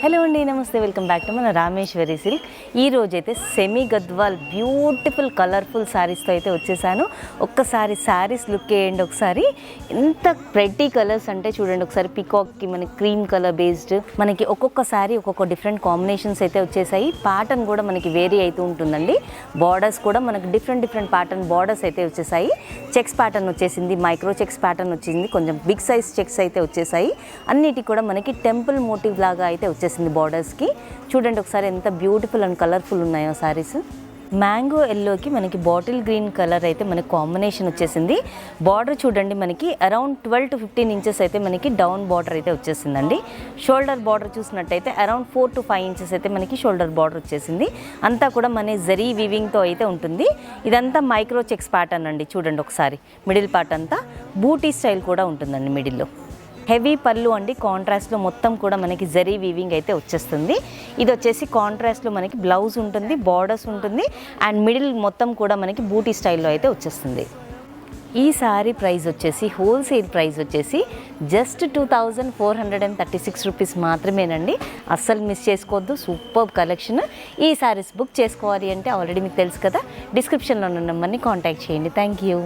Hello అండి, నమస్తే. Welcome back to మన రామేశ్వరి సిల్క్. ఈ రోజైతే సెమీ గద్వాల్ బ్యూటిఫుల్ కలర్ఫుల్ శారీస్తో అయితే వచ్చేసాను. ఒక్కసారి శారీస్ లుక్ వేయండి. ఒకసారి ఎంత ప్రెటీ కలర్స్ అంటే చూడండి. ఒకసారి పికాక్కి మనకి క్రీమ్ కలర్ బేస్డ్, మనకి ఒక్కొక్క శారీ ఒక్కొక్క డిఫరెంట్ కాంబినేషన్స్ అయితే వచ్చేసాయి. ప్యాటర్న్ కూడా మనకి వేరీ అవుతూ ఉంటుందండి. బార్డర్స్ కూడా మనకి డిఫరెంట్ ప్యాటర్న్ బార్డర్స్ అయితే వచ్చేసాయి. చెక్స్ ప్యాటర్న్ వచ్చేసింది, మైక్రో చెక్స్ ప్యాటర్న్ వచ్చింది, కొంచెం బిగ్ సైజ్ చెక్స్ అయితే వచ్చేసాయి. అన్నిటి కూడా మనకి టెంపుల్ మోటివ్ లాగా అయితే వచ్చేసింది బార్డర్స్కి. చూడండి ఒకసారి ఎంత బ్యూటిఫుల్ అండ్ కలర్ఫుల్ ఉన్నాయో సారీస్. మ్యాంగో ఎల్లోకి మనకి బాటిల్ గ్రీన్ కలర్ అయితే మనకి కాంబినేషన్ వచ్చేసింది. బార్డర్ చూడండి, మనకి అరౌండ్ 12 to 15 ఇంచెస్ అయితే మనకి డౌన్ బార్డర్ అయితే వచ్చేసిందండి. షోల్డర్ బార్డర్ చూసినట్టయితే అరౌండ్ 4 to 5 ఇంచెస్ అయితే మనకి షోల్డర్ బార్డర్ వచ్చేసింది. అంతా కూడా మన జరీ వీవింగ్తో అయితే ఉంటుంది. ఇదంతా మైక్రో చెక్స్ ప్యాటర్న్ అండి. చూడండి ఒకసారి మిడిల్ పార్ట్ అంతా బూటీ స్టైల్ కూడా ఉంటుందండి. మిడిల్లో హెవీ పళ్ళు అండి. కాంట్రాస్ట్లో మొత్తం కూడా మనకి జరీ వీవింగ్ అయితే వచ్చేస్తుంది. ఇది వచ్చేసి కాంట్రాస్ట్లో మనకి బ్లౌజ్ ఉంటుంది, బార్డర్స్ ఉంటుంది, అండ్ మిడిల్ మొత్తం కూడా మనకి బూటీ స్టైల్లో అయితే వచ్చేస్తుంది. ఈ సారీ ప్రైస్ వచ్చేసి హోల్సేల్ ప్రైస్ వచ్చేసి జస్ట్ 2436 రూపీస్ మాత్రమేనండి. అస్సలు మిస్ చేసుకోవద్దు. Super collection. ఈ సారీస్ బుక్ చేసుకోవాలి అంటే ఆల్రెడీ మీకు తెలుసు కదా, డిస్క్రిప్షన్లో ఉన్న నెంబర్ని కాంటాక్ట్ చేయండి. Thank you.